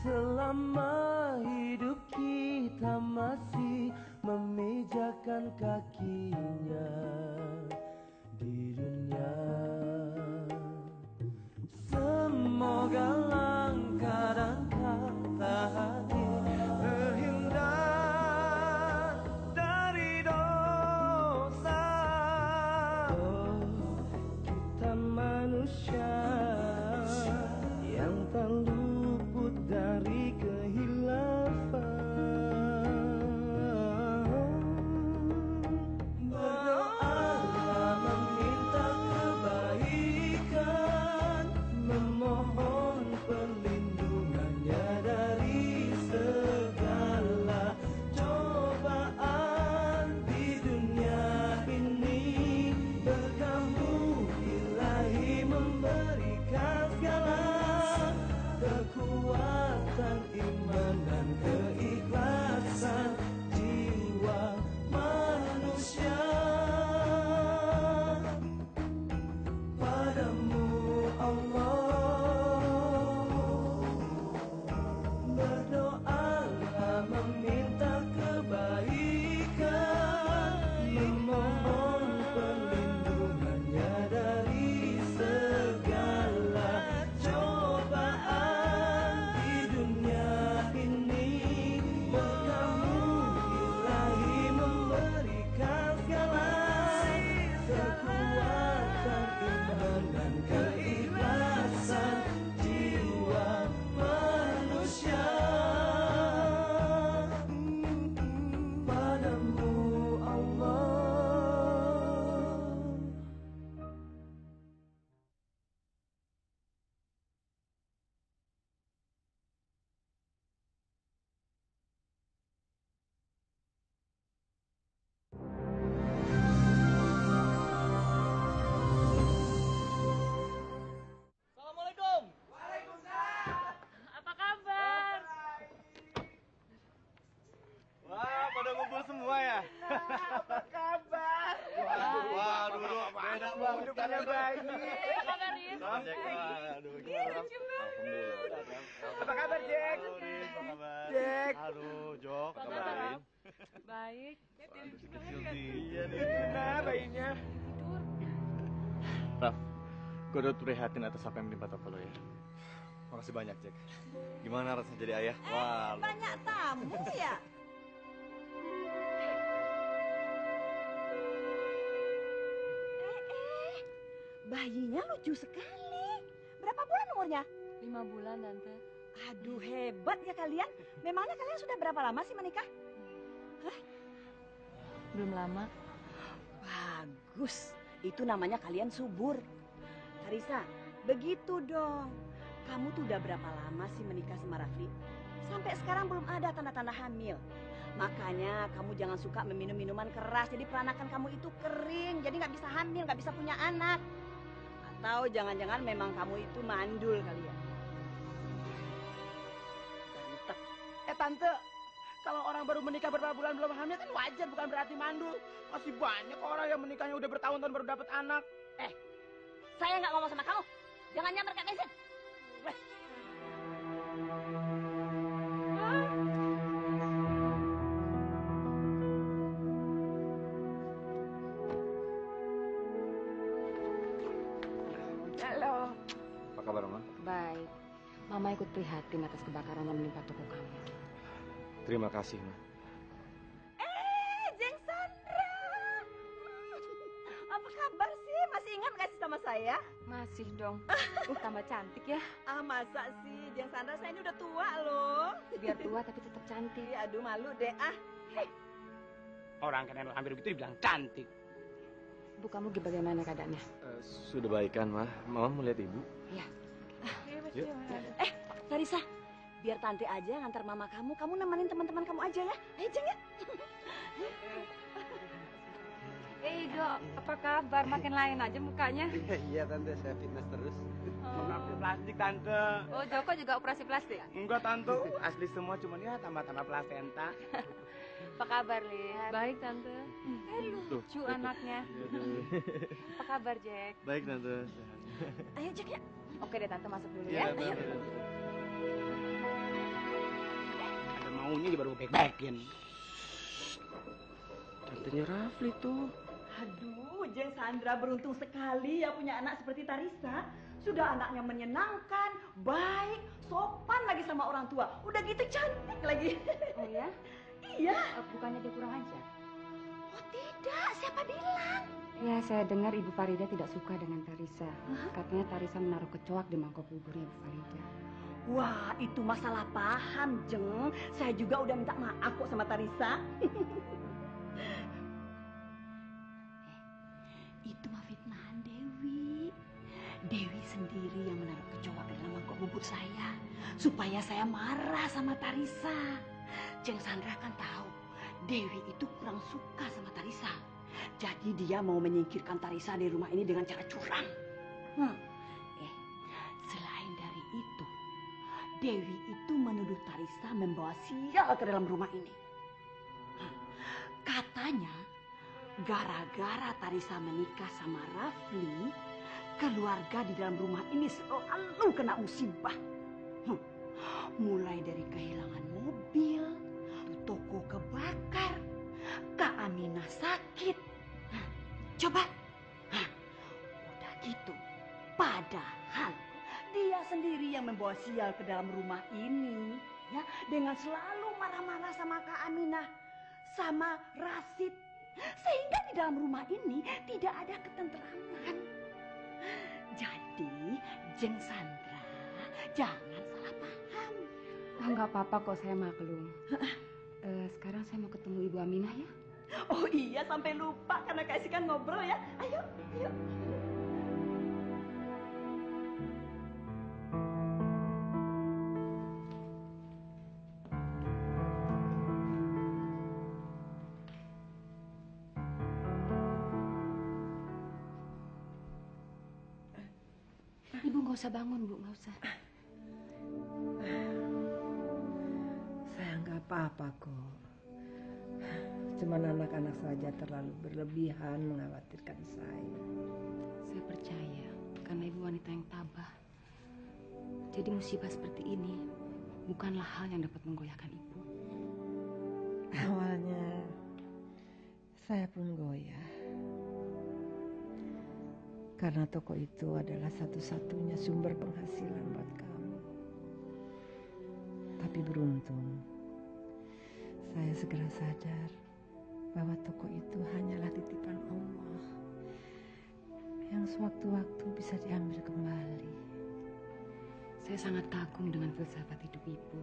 Selama hidup kita masih memijakan kakinya di dunia, semoga langkah dan kata hati terhindar dari dosa. Kita manusia yang tak luput dari kehilafan. Berdoalah meminta kebaikan, memohon perlindungannya dari segala cobaan di dunia ini. Berkamu Ilahi memberikan segala kekuatan iman dan keikhlasan jiwa manusia padamu Allah. Berdoalah meminta kebaikan, memohon perlindungannya dari segala cobaan di dunia ini. Berkamu Ilahi memberikan segala kekuatan iman dan keikhlasan jiwa manusia padamu Allah. Assalamualaikum. Waalaikumsalam. Apa kabar? Wah, pada ngumpul semua ya? Apa kabar? Waduh, beda banget hidupnya bayi. Apa kabar, Rin? Waduh, gimana? Alhamdulillah. Apa kabar, Jack? Apa kabar? Jack. Aduh, Jok, apa kabar, Rin? Baik. Kecil iya nih. Nah, bayinya. Raf, gue udah prihatin atas apa yang menimpa toko lo ya. Makasih banyak, Jack. Gimana rasanya jadi ayah? Wah, Banyak tamu ya? Bayinya lucu sekali. Berapa bulan umurnya? 5 bulan, Tante. Aduh, hebat ya kalian. Memangnya kalian sudah berapa lama sih menikah? Belum lama. Bagus. Itu namanya kalian subur. Karisa, begitu dong. Kamu tuh udah berapa lama sih menikah sama Rafli? Sampai sekarang belum ada tanda-tanda hamil. Makanya kamu jangan suka meminum minuman keras. Jadi peranakan kamu itu kering. Jadi nggak bisa hamil, nggak bisa punya anak. Atau jangan-jangan memang kamu itu mandul kali ya? Mantep. Tante, kalau orang baru menikah beberapa bulan belum hamil kan wajar, bukan berarti mandul. Masih banyak orang yang menikahnya udah bertahun-tahun baru dapat anak. Saya nggak ngomong sama kamu. Jangan nyamper Kak Bensin. Halo. apa kabar, Ma? Baik. Mama ikut prihatin atas kebakaran yang menimpa toko kamu. Terima kasih, Ma. Jeng Sandra. Apa kabar sih? Masih ingat nggak sih sama saya? Masih dong. Tambah cantik ya. Masa sih? Jeng Sandra, saya ini udah tua loh. Biar tua tapi tetap cantik. Aduh, malu deh. Orang kena hampir begitu dibilang cantik. Bu, kamu bagaimana keadaannya? Sudah baikan, Ma. Mama mau lihat Ibu? Iya. Yuk. Larissa, biar tante aja ngantar mama kamu. Kamu nemenin teman-teman kamu aja ya. Ayo, Jeng ya. Dok, apa kabar? Makin lain aja mukanya. Iya tante, saya fitness terus. Mengambil plastik, Tante. Oh, Joko juga operasi plastik? Enggak, Tante. Asli semua, cuman ya tambah-tambah plasenta. Apa kabar, Lin? Baik, Tante. Lucu anaknya. Apa kabar, Jack? Baik, Tante. Ayo, Jack ya. Oke deh, Tante masuk dulu Iya, ya. Tante. bangunnya baru baik-baikin. Tantenya Rafli tuh. Aduh, Jeng Sandra beruntung sekali ya punya anak seperti Tarisa. Sudah anaknya menyenangkan, baik, sopan lagi sama orang tua. Udah gitu cantik lagi. Oh ya? Iya. Bukannya dia kurang ajar? Oh tidak, siapa bilang? Ya, saya dengar Ibu Farida tidak suka dengan Tarisa. Katanya Tarisa menaruh kecoak di mangkok buburnya Ibu Farida. Wah, itu masalah paham, Jeng. Saya juga udah minta maaf kok sama Tarisa. Itu mah fitnahan Dewi. Dewi sendiri yang menaruh kecoak di dalam mangkok bubur saya. Supaya saya marah sama Tarisa. Jeng Sandra kan tahu, Dewi itu kurang suka sama Tarisa. Jadi dia mau menyingkirkan Tarisa dari rumah ini dengan cara curang. Selain dari itu, Dewi itu menuduh Tarisa membawa sial ke dalam rumah ini. Katanya, gara-gara Tarisa menikah sama Rafli, keluarga di dalam rumah ini selalu kena musibah. Mulai dari kehilangan mobil, toko kebakar, Kak Aminah sakit. Coba, udah gitu. Padahal dia sendiri yang membawa sial ke dalam rumah ini, ya, dengan selalu marah-marah sama Kak Aminah, sama Rasid, sehingga di dalam rumah ini tidak ada ketentraman. Jadi, Jeng Sandra, jangan salah paham. Enggak apa-apa kok, saya maklum. Sekarang saya mau ketemu Ibu Aminah ya. Oh iya, sampai lupa karena Kak Isi kan ngobrol ya. Ayo, ayo. Ibu nggak usah bangun, Bu, nggak usah. Saya nggak apa-apa kok. Cuman anak-anak saja terlalu berlebihan mengkhawatirkan saya. Saya percaya karena Ibu wanita yang tabah. Jadi musibah seperti ini bukanlah hal yang dapat menggoyahkan Ibu. Awalnya saya pun goyah. Karena toko itu adalah satu-satunya sumber penghasilan buat kamu. Tapi beruntung, saya segera sadar bahwa toko itu hanyalah titipan Allah yang sewaktu-waktu bisa diambil kembali. Saya sangat kagum dengan filsafat hidup Ibu.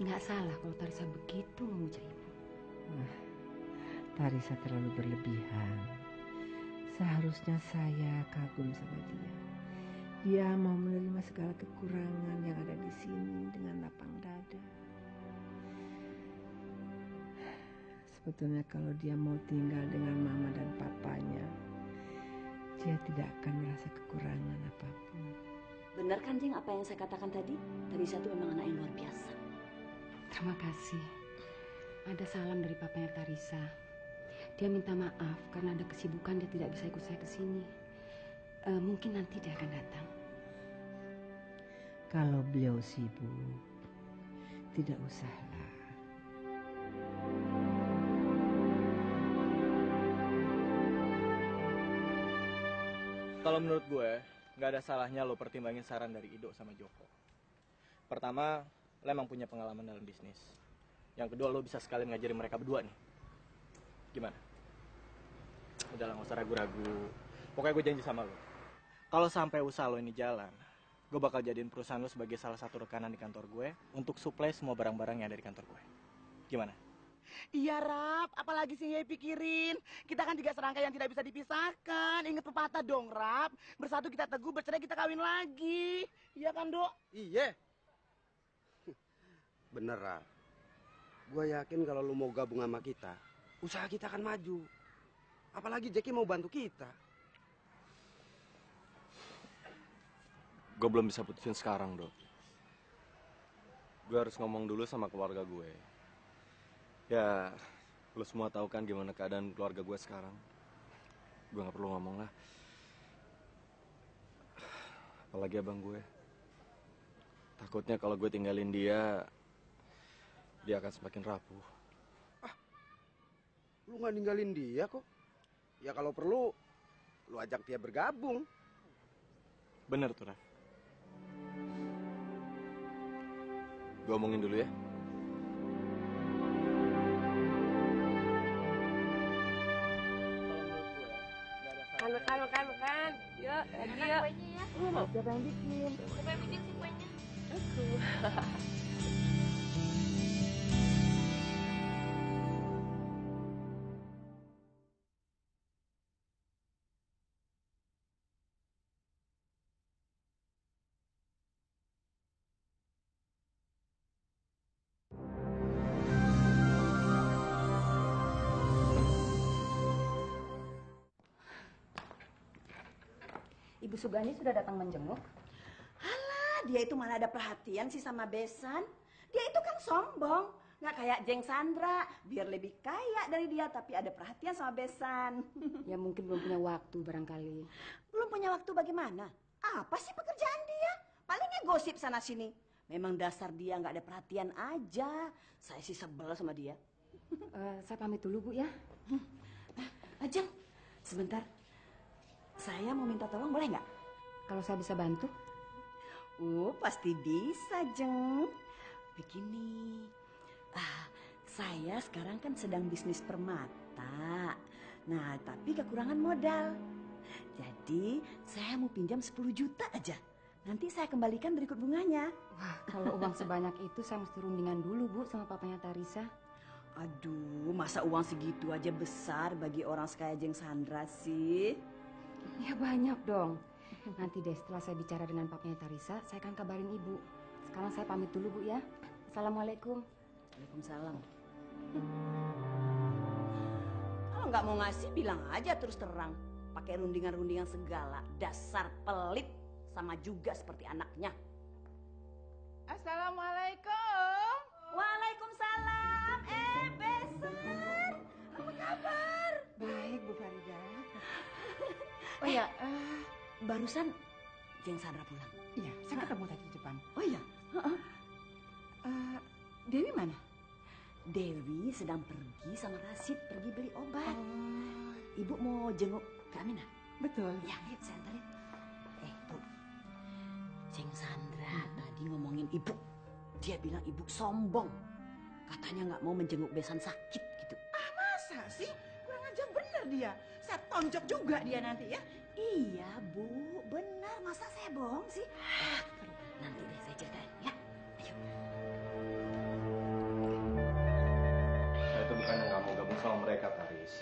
Nggak salah kalau Tarisa begitu memuja Ibu. Wah, Tarisa terlalu berlebihan. Seharusnya saya kagum sama dia. Dia mau menerima segala kekurangan yang ada di sini dengan lapang dada. Sebetulnya kalau dia mau tinggal dengan mama dan papanya, dia tidak akan merasa kekurangan apapun. Benar kan, Jeng, apa yang saya katakan tadi? Tarisa itu memang anak yang luar biasa. Terima kasih. Ada salam dari papanya Tarisa. Dia minta maaf karena ada kesibukan dia tidak bisa ikut saya ke sini. Mungkin nanti dia akan datang. Kalau beliau sibuk, tidak usahlah. Kalau menurut gue, nggak ada salahnya lo pertimbangin saran dari Ido sama Joko. Pertama, lo emang punya pengalaman dalam bisnis. Yang kedua, lo bisa sekalian ngajarin mereka berdua nih. Gimana? Udah lah, nggak usah ragu-ragu. Pokoknya gue janji sama lo. Kalau sampai usaha lo ini jalan, gue bakal jadiin perusahaan lo sebagai salah satu rekanan di kantor gue untuk suplai semua barang-barang yang ada di kantor gue. Gimana? Iya, Rap. Apalagi sih yang pikirin? Kita kan tiga serangkai yang tidak bisa dipisahkan. Ingat pepatah dong, Rap. Bersatu kita teguh, bercerai kita kawin lagi. Iya kan, Dok? Iya. Bener, Ral. Gue yakin kalau lu mau gabung sama kita, usaha kita akan maju. Apalagi Jackie mau bantu kita. Gue belum bisa putusin sekarang, Dok. Gue harus ngomong dulu sama keluarga gue. Ya, lo semua tahu kan gimana keadaan keluarga gue sekarang. Gue gak perlu ngomong lah. Apalagi abang gue. Takutnya kalau gue tinggalin dia dia akan semakin rapuh. Lu nggak ninggalin dia kok. Ya kalau perlu, lu ajak dia bergabung. Bener tuh, Raf. Gue omongin dulu ya. Makan. Yuk, lagi yuk. Kuenya ya. Siapa yang bikin? Siapa yang bikin sih kuenya? Aku. Ibu Sugani sudah datang menjenguk. Alah, dia itu malah ada perhatian sih sama Besan. Dia itu kan sombong. Nggak kayak Jeng Sandra, biar lebih kaya dari dia, tapi ada perhatian sama Besan. Ya mungkin belum punya waktu barangkali. Belum punya waktu bagaimana? Apa sih pekerjaan dia? Palingnya gosip sana-sini. Memang dasar dia nggak ada perhatian aja. Saya sih sebel sama dia. Saya pamit dulu, Bu ya. Ajeng, sebentar. Saya mau minta tolong, boleh nggak? Kalau saya bisa bantu. Pasti bisa, Jeng. Begini, saya sekarang kan sedang bisnis permata. Nah, tapi kekurangan modal. Jadi, saya mau pinjam 10 juta aja. Nanti saya kembalikan berikut bunganya. Wah, kalau uang sebanyak itu saya mesti rundingan dulu, Bu, sama papanya Tarisa. Aduh, masa uang segitu aja besar bagi orang sekaya Jeng Sandra sih? Ya banyak dong. Nanti deh setelah saya bicara dengan papanya Tarisa, saya akan kabarin Ibu. Sekarang saya pamit dulu, Bu ya. Assalamualaikum. Waalaikumsalam. Kalau nggak mau ngasih, bilang aja terus terang. Pakai rundingan-rundingan segala. Dasar pelit, sama juga seperti anaknya. Assalamualaikum. Waalaikumsalam. Besan. Apa kabar? Baik, Bu Farida. Oh ya, barusan Jeng Sandra pulang. Iya, saya ketemu tadi di depan. Oh iya, Dewi mana? Dewi sedang pergi sama Rasid, pergi beli obat. Oh, Ibu mau jenguk Kak Aminah? betul. Ya, ayo saya antarin. Bu, Jeng Sandra tadi ngomongin ibu. Dia bilang ibu sombong. Katanya nggak mau menjenguk Besan sakit gitu. Masa sih? Kurang ajar bener dia. Saya tonjok juga dia nanti ya. Iya, Bu, benar. Masa saya bohong sih? Nanti deh saya ceritain ya. Ayo. Saya itu bukan yang nggak mau gabung sama mereka, Taris.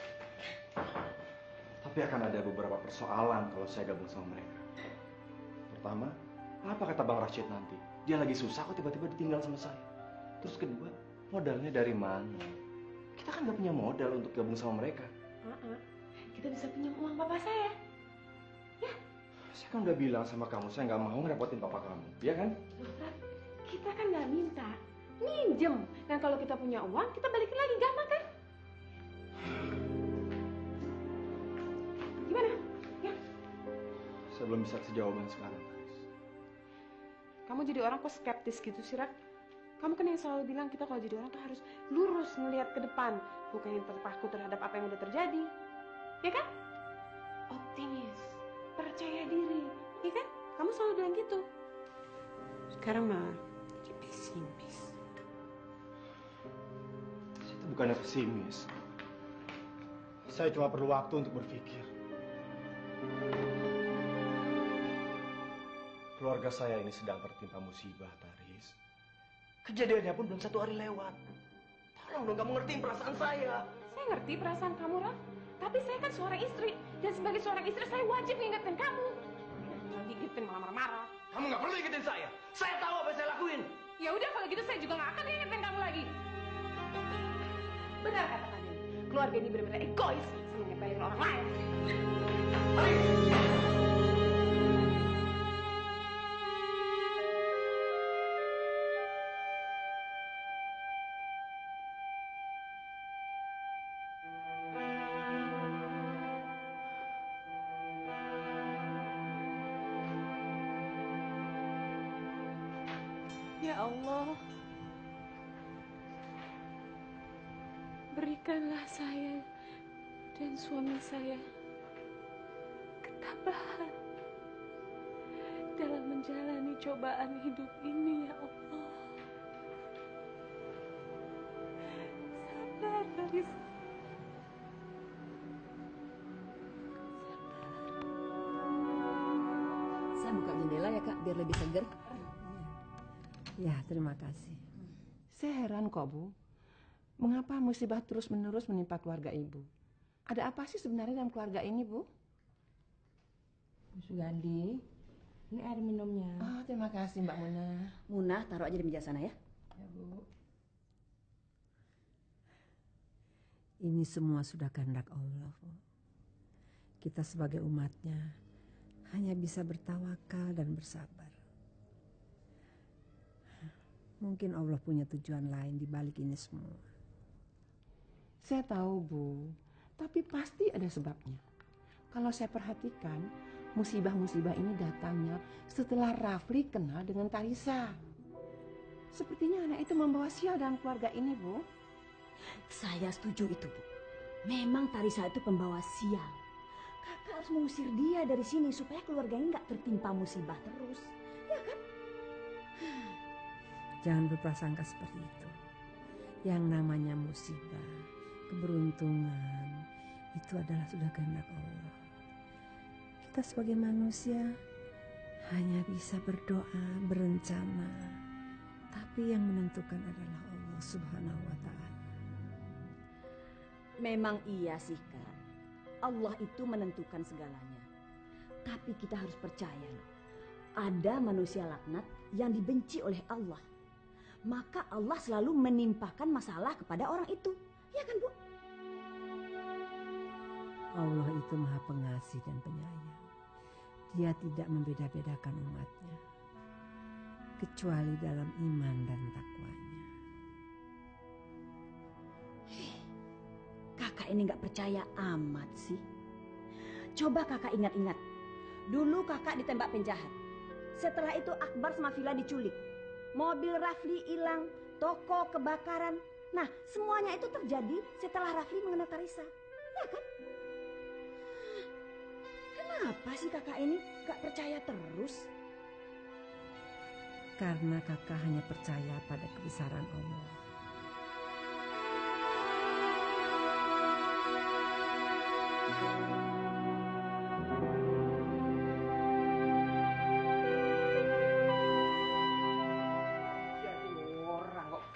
Tapi akan ada beberapa persoalan kalau saya gabung sama mereka. Pertama, apa kata Bang Rashid nanti? Dia lagi susah kok tiba-tiba ditinggal sama saya. Terus kedua, modalnya dari mana? Kita kan nggak punya modal untuk gabung sama mereka. Kita bisa pinjam uang papa saya. Saya kan udah bilang sama kamu, saya nggak mau ngerepotin papa kamu, ya kan? Loh, Rat, kita kan nggak minta, minjem. Dan kalau kita punya uang, kita balikin lagi, gampang kan? Gimana? Ya, Saya belum bisa kasih jawaban sekarang. kamu jadi orang kok skeptis gitu sih, Rat? Kamu kan yang selalu bilang kita kalau jadi orang tuh harus lurus ngelihat ke depan, bukan yang terpaku terhadap apa yang udah terjadi. Ya kan? Optimis, percaya diri, ya kan? Kamu selalu bilang gitu. Sekarang malah jadi pesimis. Saya itu bukannya pesimis. Saya cuma perlu waktu untuk berpikir. Keluarga saya ini sedang tertimpa musibah, Taris. Kejadiannya pun belum 1 hari lewat. Tolong dong kamu ngertiin perasaan saya. Saya ngerti perasaan kamu, Rat. Tapi saya kan seorang istri. Dan sebagai seorang istri, saya wajib mengingatkan kamu. Jangan diingetin malah marah-marah. Kamu nggak perlu ingetin saya. Saya tahu apa yang saya lakuin. Ya udah kalau gitu saya juga nggak akan ingetin kamu lagi. Benar kata kalian. Keluarga ini benar-benar egois. Senang ngebayarin orang lain. Ya Allah. berikanlah saya dan suami saya ketabahan dalam menjalani cobaan hidup ini, ya Allah. Sabar, Tarisa. Saya buka jendela ya Kak, biar lebih segar. Ya, terima kasih. Saya heran kok, Bu. Mengapa musibah terus-menerus menimpa keluarga Ibu? Ada apa sih sebenarnya dalam keluarga ini, Bu? Bu Sugandi, ini air minumnya. Oh, terima kasih Mbak Muna. Munah, taruh aja di meja sana ya. Ya, Bu. Ini semua sudah kehendak Allah, Bu. Kita sebagai umatnya hanya bisa bertawakal dan bersabar. Mungkin Allah punya tujuan lain di balik ini semua. Saya tahu, Bu. Tapi pasti ada sebabnya. Kalau saya perhatikan, musibah-musibah ini datangnya setelah Rafli kenal dengan Tarisa. Sepertinya anak itu membawa sial dalam keluarga ini, Bu. Saya setuju itu, Bu. Memang Tarisa itu pembawa sial. Kakak harus mengusir dia dari sini supaya keluarganya nggak tertimpa musibah terus. Ya kan? Jangan berprasangka seperti itu. Yang namanya musibah, keberuntungan, itu adalah sudah kehendak Allah. Kita sebagai manusia hanya bisa berdoa, berencana. Tapi yang menentukan adalah Allah Subhanahu wa Ta'ala. Memang iya sih, Kak. Allah itu menentukan segalanya. Tapi kita harus percaya loh. Ada manusia laknat yang dibenci oleh Allah. Maka Allah selalu menimpakan masalah kepada orang itu. Ya kan, Bu? Allah itu maha pengasih dan penyayang. Dia tidak membeda-bedakan umatnya. Kecuali dalam iman dan takwanya. Kakak ini nggak percaya amat sih. Coba kakak ingat-ingat. Dulu kakak ditembak penjahat. Setelah itu Akbar sama Villa diculik. Mobil Rafli hilang, toko kebakaran. Nah, semuanya itu terjadi setelah Rafli mengenal Tarisa. Ya kan? Kenapa sih kakak ini gak percaya terus? Karena kakak hanya percaya pada kebesaran Allah.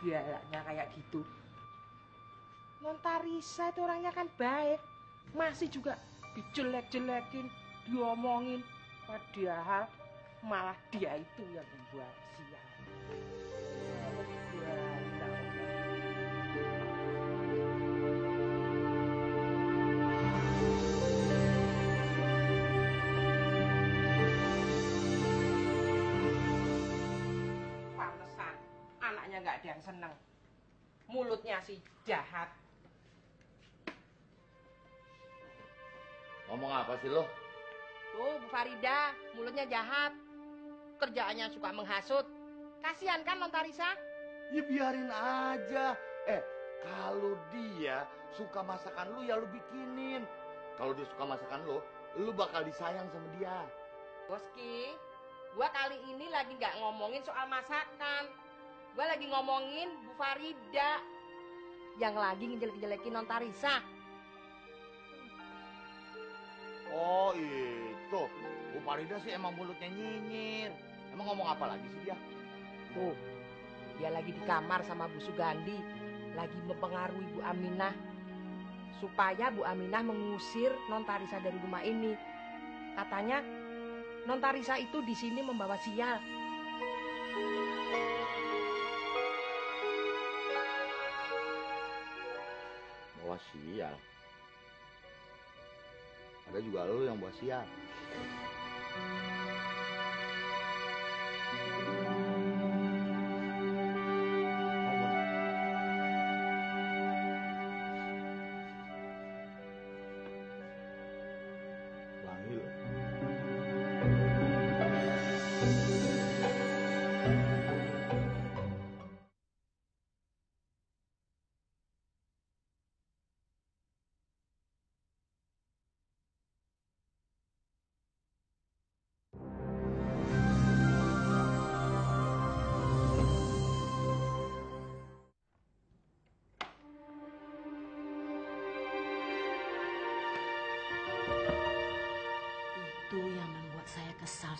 Galaknya kayak gitu. Non Tarisa itu orangnya kan baik, masih juga dijelek-jelekin, diomongin, padahal malah dia itu yang membuat sial. Nggak ada yang seneng, mulutnya sih jahat. Ngomong apa sih lo? Tuh Bu Farida, mulutnya jahat, kerjaannya suka menghasut. Kasihan kan Non Tarisa? Ya biarin aja. Kalau dia suka masakan lu ya lu bikinin. Kalau dia suka masakan lu bakal disayang sama dia. Boski, gua kali ini lagi nggak ngomongin soal masakan. Gue lagi ngomongin Bu Farida yang lagi ngejelek-jelekin Non Tarisa. Oh itu, Bu Farida sih emang mulutnya nyinyir. Emang ngomong apa lagi sih dia? Tuh, dia lagi di kamar sama Bu Sugandi, lagi mempengaruhi Bu Aminah supaya Bu Aminah mengusir Non Tarisa dari rumah ini. Katanya Non Tarisa itu di sini membawa sial. Bawa sial. Ada juga lo yang bawa sial. Wangi lo.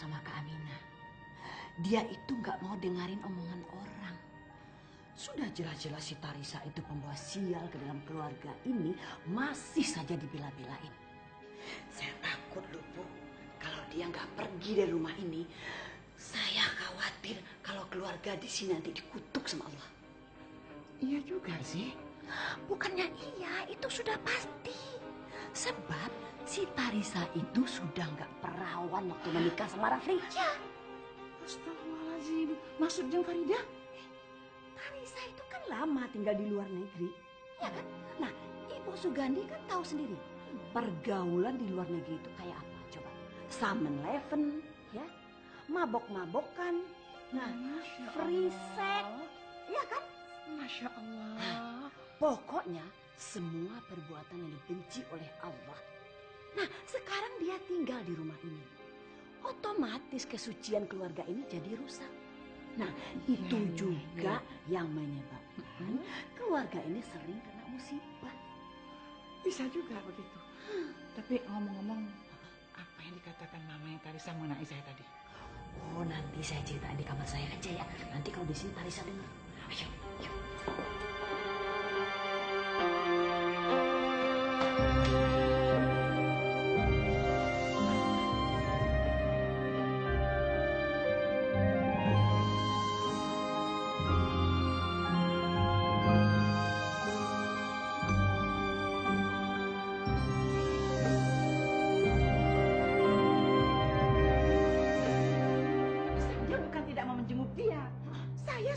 sama Kak Aminah. Dia itu nggak mau dengerin omongan orang. Sudah jelas-jelas si Tarisa itu pembawa sial ke dalam keluarga ini, masih saja dibela-belain. Saya takut loh, Bu. Kalau dia nggak pergi dari rumah ini, saya khawatir kalau keluarga di sini nanti dikutuk sama Allah. Iya juga sih. Bukannya iya, itu sudah pasti. Sebab si Tarisa itu sudah nggak perawan waktu menikah sama Rafli. Ya. Astagfirullahaladzim. Maksud Jeng Farida? Tarisa itu kan lama tinggal di luar negeri, ya kan? Nah, Ibu Sugandi kan tahu sendiri pergaulan di luar negeri itu kayak apa? Coba, 7-Eleven, ya, mabok-mabokan, nah, free sex, ya kan? Masya Allah. Nah, pokoknya semua perbuatan yang dibenci oleh Allah. Nah, sekarang dia tinggal di rumah ini. Otomatis kesucian keluarga ini jadi rusak. Nah, itu juga yang menyebabkan keluarga ini sering kena musibah. Bisa juga begitu. Tapi ngomong-ngomong, apa yang dikatakan mamanya Tarisa mengenai saya tadi? Oh, nanti saya ceritain di kamar saya aja ya. Nanti kalau di sini Tarisa dengar. Ayo, yuk.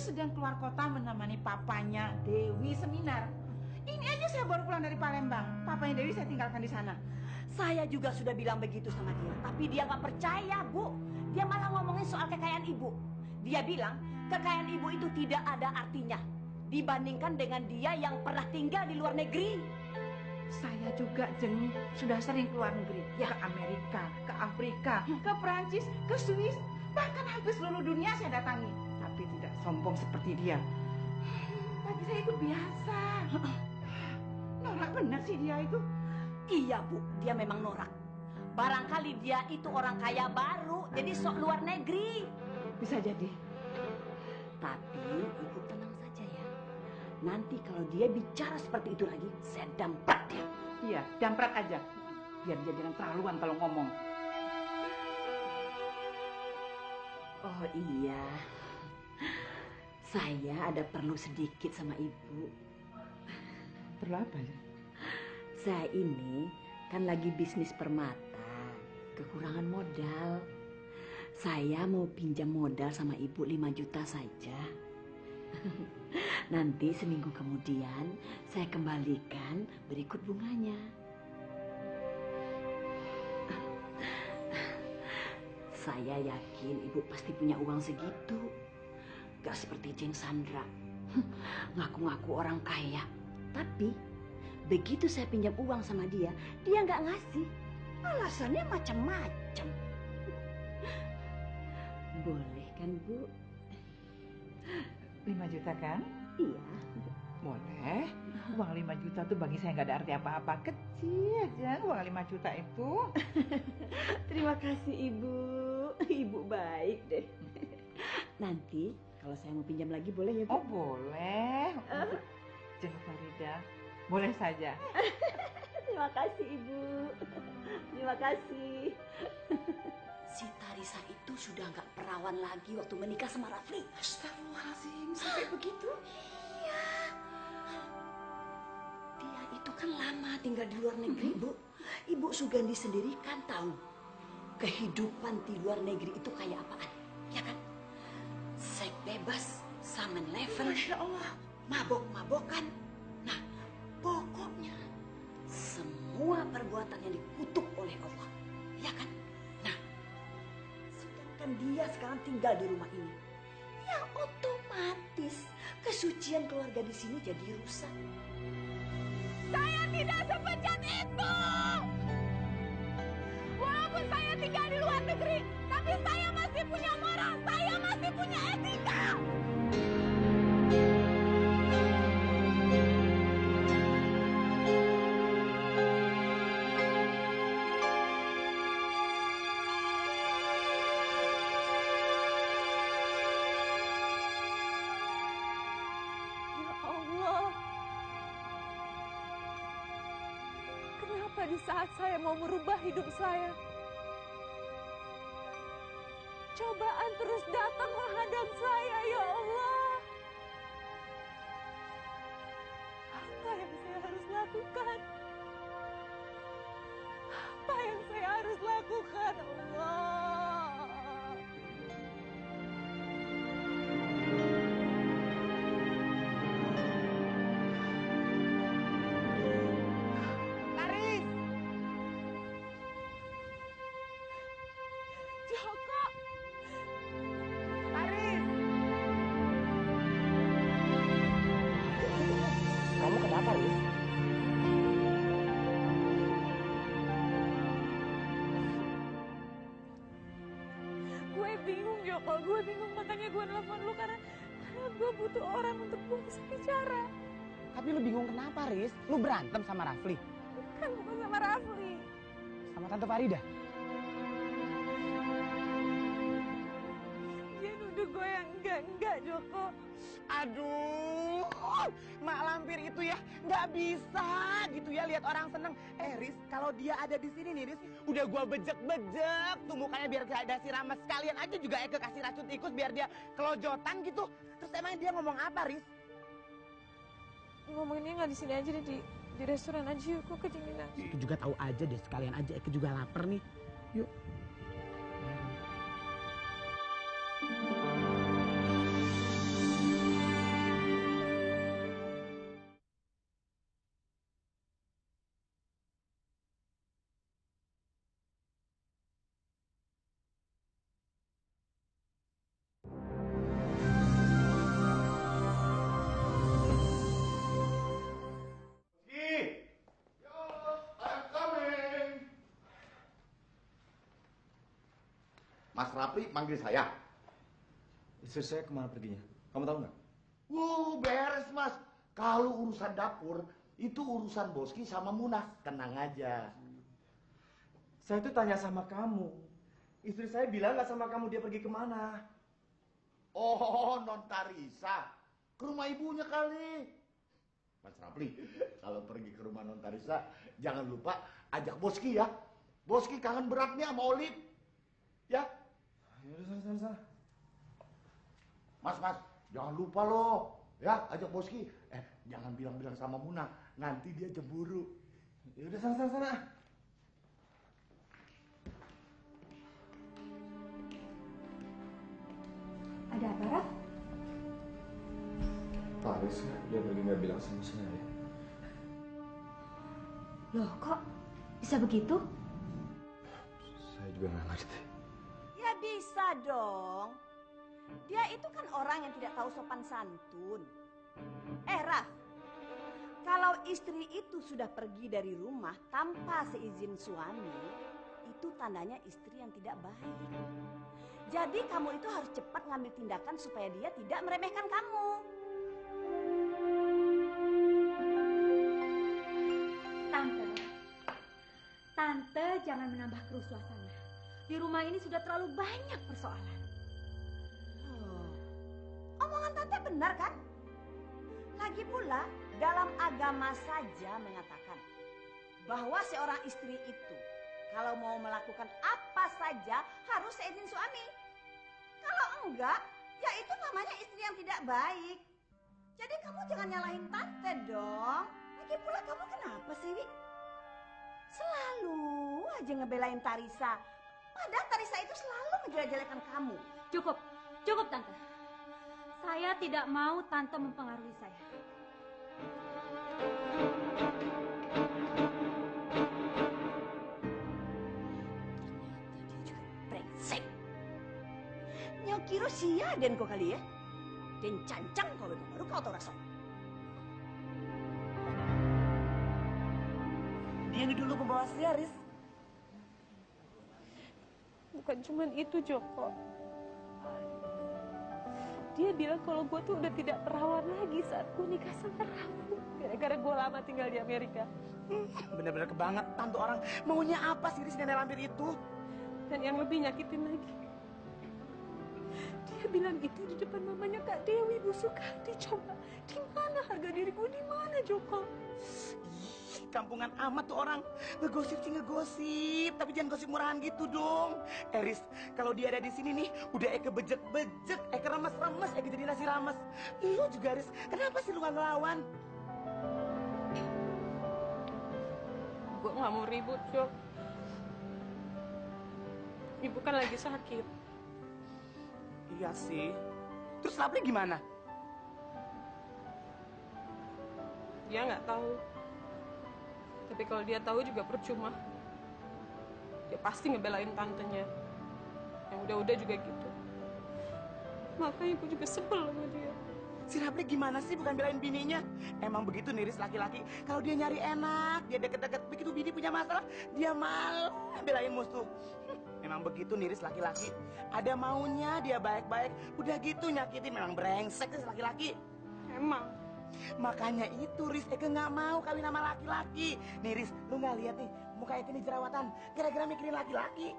Sedang keluar kota menemani papanya Dewi seminar. Ini aja saya baru pulang dari Palembang. Papanya Dewi saya tinggalkan di sana. Saya juga sudah bilang begitu sama dia, tapi dia nggak percaya, Bu. Dia malah ngomongin soal kekayaan ibu. Dia bilang kekayaan ibu itu tidak ada artinya dibandingkan dengan dia yang pernah tinggal di luar negeri. Saya juga, Jeng, sudah sering keluar negeri. Ya, ke Amerika, ke Afrika, ke Perancis, ke Swiss. Bahkan hampir seluruh dunia saya datangi. Tapi tidak sombong seperti dia. Bagi saya itu biasa. Norak benar sih dia itu. Iya, Bu, dia memang norak. Barangkali dia itu orang kaya baru, jadi sok luar negeri. Bisa jadi. Tapi Ibu tenang saja ya. Nanti kalau dia bicara seperti itu lagi, saya damprat dia. Iya, damprat aja. Biar dia jangan terlaluan kalau ngomong. Oh iya. Saya ada perlu sedikit sama Ibu. Perlu apa ya? Saya ini kan lagi bisnis permata, kekurangan modal. Saya mau pinjam modal sama Ibu 5 juta saja. Nanti seminggu kemudian saya kembalikan berikut bunganya. Saya yakin Ibu pasti punya uang segitu. Gak seperti Jeng Sandra, ngaku-ngaku orang kaya. Tapi begitu saya pinjam uang sama dia, dia nggak ngasih. Alasannya macam-macam. Boleh kan, Bu? 5 juta kan? Iya. Boleh. Uang 5 juta tuh bagi saya nggak ada arti apa-apa. Kecil aja uang 5 juta itu. Terima kasih, Ibu. Ibu baik deh. Nanti kalau saya mau pinjam lagi boleh ya, Bu? Oh, boleh. Untuk Jeng Farida. Boleh saja. Terima kasih, Ibu. Terima kasih. Si Tarisa itu sudah nggak perawan lagi waktu menikah sama Rafli. Astagfirullahaladzim, sampai begitu? Iya. Dia itu kan lama tinggal di luar negeri, Bu. Ibu Sugandi sendiri kan tahu kehidupan di luar negeri itu kayak apaan, ya kan? Seks bebas, 7-Eleven, Masya Allah, mabok-mabokan. Nah, pokoknya semua perbuatan yang dikutuk oleh Allah, ya kan? Nah, sedangkan dia sekarang tinggal di rumah ini, ya otomatis kesucian keluarga di sini jadi rusak. Saya tidak sebejat itu. Walaupun saya tinggal di luar negeri, tapi saya masih punya moral, saya masih punya etika. Maka di saat saya mau merubah hidup saya, cobaan terus datang menghadap saya, ya Allah. Apa yang saya harus lakukan? Apa yang saya harus lakukan, Allah? Taris! Joko! Taris! Kamu kenapa, Riz? Gue bingung, Joko. Gue bingung, makanya gue nelfon lu karena gue butuh orang untuk gue bisa bicara. Tapi lu bingung kenapa, Riz? Lu berantem sama Rafli? Bukan sama Rafli. Sama Tante Farida? Dia nuduh gue yang enggak, Joko. Aduh, Mak Lampir itu ya nggak bisa gitu ya lihat orang seneng. Riz, kalau dia ada di sini nih, Riz, udah gua bejek-bejek tuh mukanya biar gak ada siraman. Sekalian aja juga Eke kasih racun tikus biar dia kelojotan gitu. Terus emang dia ngomong apa, Riz? Ngomonginnya nggak di sini aja deh, di restoran aja yuk. Kok kedinginan? Eke juga tahu aja deh, sekalian aja Eke juga lapar nih. Yuk. Mas Rafli manggil saya. Istri saya kemana perginya? Kamu tahu nggak? Beres mas. Kalau urusan dapur, itu urusan Boski sama Munah. Tenang aja. Saya itu tanya sama kamu. Istri saya bilang nggak sama kamu dia pergi kemana. Oh, non Tarisa. Ke rumah ibunya kali. Mas Rafli, kalau pergi ke rumah non Tarisa, jangan lupa ajak Boski ya. Boski kangen beratnya sama Olip. Ya. Yaudah, sana. Mas, jangan lupa loh. Ya, ajak Boski. Jangan bilang-bilang sama Munah. Nanti dia cemburu. Yaudah, sana. Ada apa, Raf? Taris ya, dia pergi nggak bilang sama saya. Loh, kok bisa begitu? Saya juga nggak ngerti. Ya bisa dong. Dia itu kan orang yang tidak tahu sopan santun. Raf, kalau istri itu sudah pergi dari rumah tanpa seizin suami, itu tandanya istri yang tidak baik. Jadi kamu itu harus cepat ngambil tindakan supaya dia tidak meremehkan kamu. Tante jangan menambah keruh suasana. Di rumah ini sudah terlalu banyak persoalan. Omongan tante benar kan? Lagi pula dalam agama saja mengatakan bahwa seorang istri itu kalau mau melakukan apa saja harus seizin suami. Kalau enggak, ya itu namanya istri yang tidak baik. Jadi kamu jangan nyalahin tante dong. Lagi pula kamu kenapa sih, Wi? Selalu aja ngebelain Tarisa. Padahal Tarisa itu selalu menjelek-jelekan kamu. Cukup Tante. Saya tidak mau Tante mempengaruhi saya. Brengsek. Nyokiro sia den kok kali ya. Den cancang kau baru kau tahu rasa. Dia ini dulu pembawa Riz. Bukan cuman itu, Joko. Dia bilang kalau gue tuh udah tidak perawan lagi saat gue nikah sama Raffi. Gara-gara gue lama tinggal di Amerika. Bener-bener kebangetan tuh orang. Maunya apa sih Riz nenek lampir itu? Dan yang lebih nyakitin lagi, dia bilang itu di depan mamanya Kak Dewi, Bu Sukati. Coba, di mana harga diri gue, di mana, Joko? kampungan amat tuh orang. Ngegosip sih ngegosip, tapi jangan gosip murahan gitu dong. Riz, kalau dia ada di sini nih, udah Eke bejek-bejek, Eke remes-remes, Eke jadi nasi rames. Lu juga Riz, kenapa sih lu gak ngelawan? Gue nggak mau ribut, Jok. Ibu kan lagi sakit. Iya sih. Terus Rafli gimana? Dia nggak tahu. Tapi kalau dia tahu juga percuma. Dia pasti ngebelain tantenya. Yang udah-udah juga gitu. Makanya ibu juga sebel sama dia. Si Rafli gimana sih bukan belain bininya? Emang begitu nih Riz laki-laki. Kalau dia nyari enak, dia deket-deket. Begitu bini punya masalah, dia malah belain musuh. Memang begitu nih Riz laki-laki. Ada maunya, dia baik-baik. Udah gitu nyakitin, memang brengsek sih laki-laki. Emang. Makanya itu Riz, Eke nggak mau kawin sama laki-laki. Nih Riz, lu nggak lihat nih muka Eke ini jerawatan gara-gara mikirin laki-laki.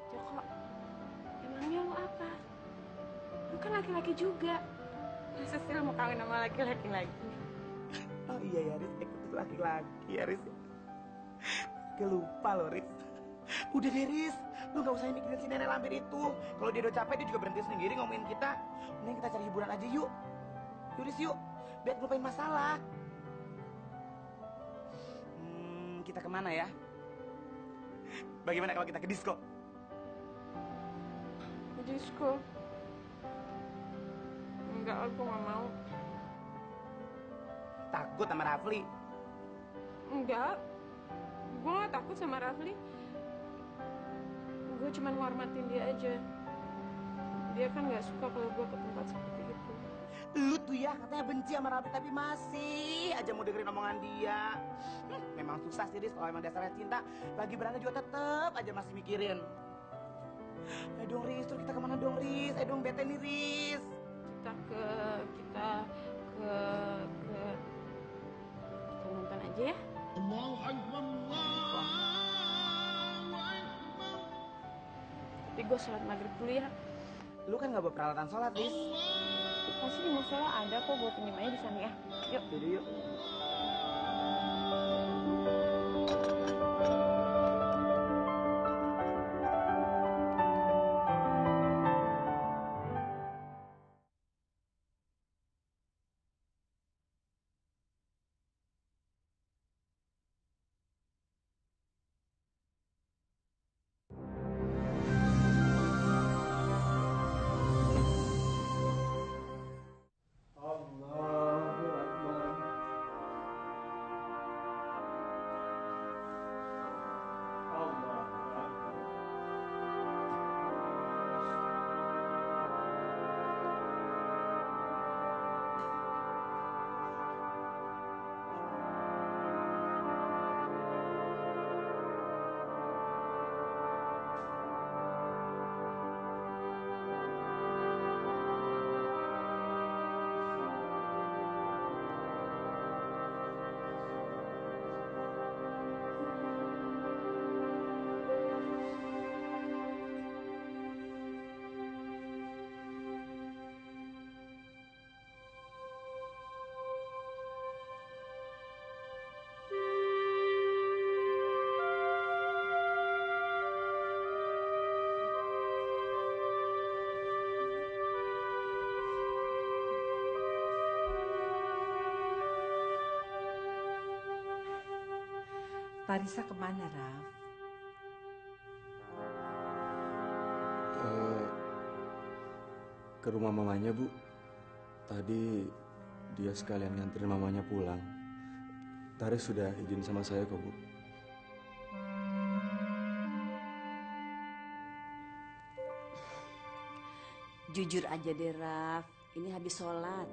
Joko, emangnya lu apa? Lu kan laki-laki juga. Masa sih lu mau kawin sama laki-laki lagi? Oh iya ya Riz, Eke tuh laki-laki ya Riz. Eke lupa loh Riz. Udah deh Riz, lu nggak usah mikirin si nenek lampir itu. Kalau dia udah capek dia juga berhenti sendiri ngomongin kita. Mending kita cari hiburan aja yuk. Yuk Riz yuk, biar ngelupain masalah. Kita kemana ya? Bagaimana kalau kita ke disco? Disco? Enggak, aku nggak mau. Takut sama Rafli? Enggak, gue nggak takut sama Rafli. Gue cuma ngormatin dia aja. Dia kan nggak suka kalau gue ke tempat seperti itu. Lu tuh ya katanya benci sama Rafli tapi masih aja mau dengerin omongan dia. Memang susah sih Riz kalau emang dasarnya cinta. Lagi berantem juga tetep aja masih mikirin. Ayo dong Riz, terus kita kemana dong Riz? Ayo dong bete nih Riz. Kita nonton aja ya. Tapi gue sholat maghrib dulu ya. Lu kan nggak bawa peralatan sholat Riz. Pasti di musola ada kok, gue pinjam aja di sana ya. Yuk. Yaudah yuk. Tarisa kemana, Raf? Ke rumah mamanya, Bu. Tadi dia sekalian nganterin mamanya pulang. Taris sudah izin sama saya kok, Bu. Jujur aja deh, Raf. Ini habis sholat.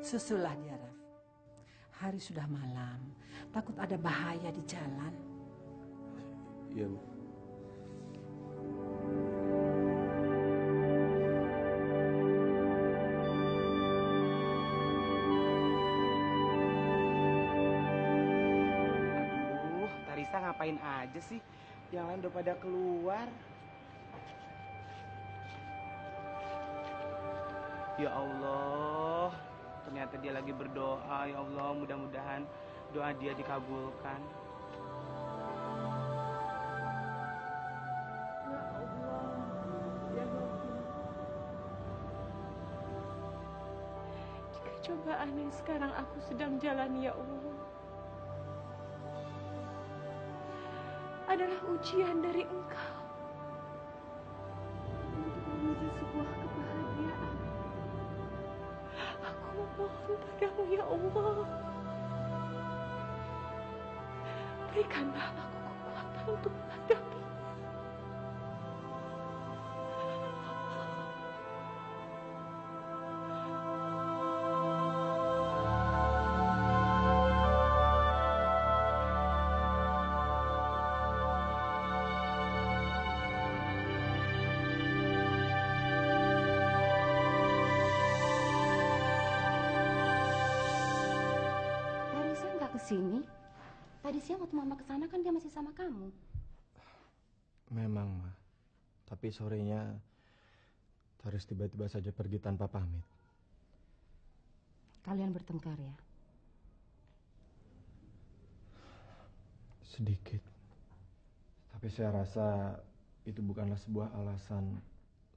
Susulah dia, Raf. Hari sudah malam. Takut ada bahaya di jalan. Iya, Bu. Tarisa ngapain aja sih? Yang lain udah pada keluar. Ya Allah, ternyata dia lagi berdoa. Ya Allah, mudah-mudahan doa dia dikabulkan. Ya Allah, ya Rabbi. Jika cobaan yang sekarang aku sedang jalani, ya Allah, adalah ujian dari Engkau untuk menuju sebuah kebahagiaan, aku memohon padamu, ya Allah, berikanlah aku kekuatan untuk menghadapi. Tarisa nggak kesini? Tadi siang waktu mama kesana kan dia masih sama kamu. Memang, Ma. Tapi sorenya Taris tiba-tiba saja pergi tanpa pamit. Kalian bertengkar ya? Sedikit. Tapi saya rasa itu bukanlah sebuah alasan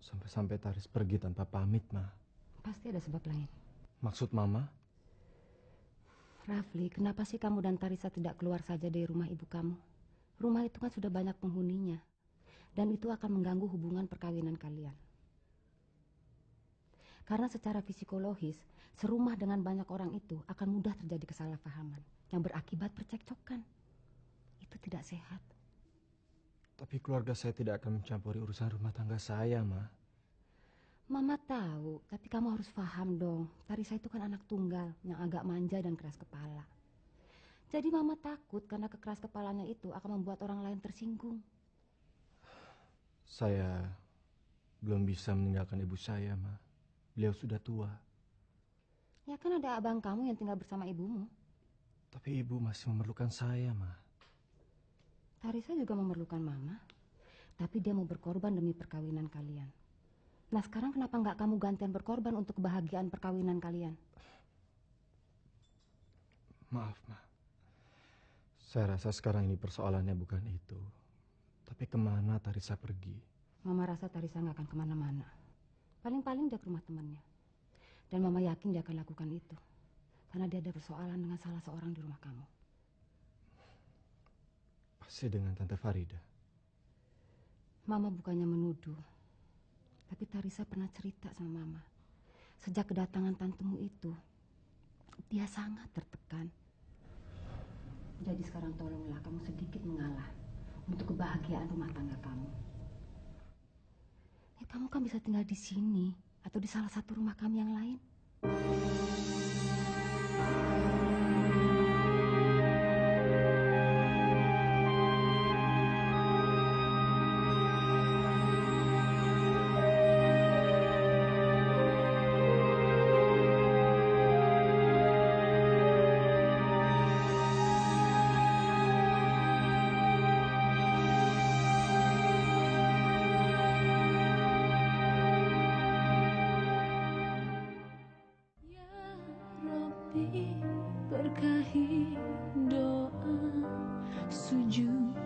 sampai-sampai Taris pergi tanpa pamit, Ma. Pasti ada sebab lain. Maksud Mama? Rafli, kenapa sih kamu dan Tarisa tidak keluar saja dari rumah ibu kamu? Rumah itu kan sudah banyak penghuninya. Dan itu akan mengganggu hubungan perkawinan kalian. Karena secara psikologis, serumah dengan banyak orang itu akan mudah terjadi kesalahpahaman yang berakibat percekcokan. Itu tidak sehat. Tapi keluarga saya tidak akan mencampuri urusan rumah tangga saya, Ma. Mama tahu, tapi kamu harus paham dong. Tarisa itu kan anak tunggal yang agak manja dan keras kepala. Jadi mama takut karena kekeras kepalanya itu akan membuat orang lain tersinggung. Saya belum bisa meninggalkan ibu saya, Ma. Beliau sudah tua. Ya kan ada abang kamu yang tinggal bersama ibumu. Tapi ibu masih memerlukan saya, Ma. Tarisa juga memerlukan mama. Tapi dia mau berkorban demi perkawinan kalian. Nah sekarang kenapa nggak kamu gantian berkorban untuk kebahagiaan perkawinan kalian? Maaf, Ma. Saya rasa sekarang ini persoalannya bukan itu. Tapi kemana Tarisa pergi? Mama rasa Tarisa nggak akan kemana-mana. Paling-paling dia ke rumah temannya. Dan mama yakin dia akan lakukan itu. Karena dia ada persoalan dengan salah seorang di rumah kamu. Pasti dengan Tante Farida. Mama bukannya menuduh. Tapi Tarisa pernah cerita sama mama. Sejak kedatangan tantemu itu, dia sangat tertekan. Jadi sekarang tolonglah kamu sedikit mengalah untuk kebahagiaan rumah tangga kamu. Ya, kamu kan bisa tinggal di sini atau di salah satu rumah kami yang lain. Berkahi doa sujud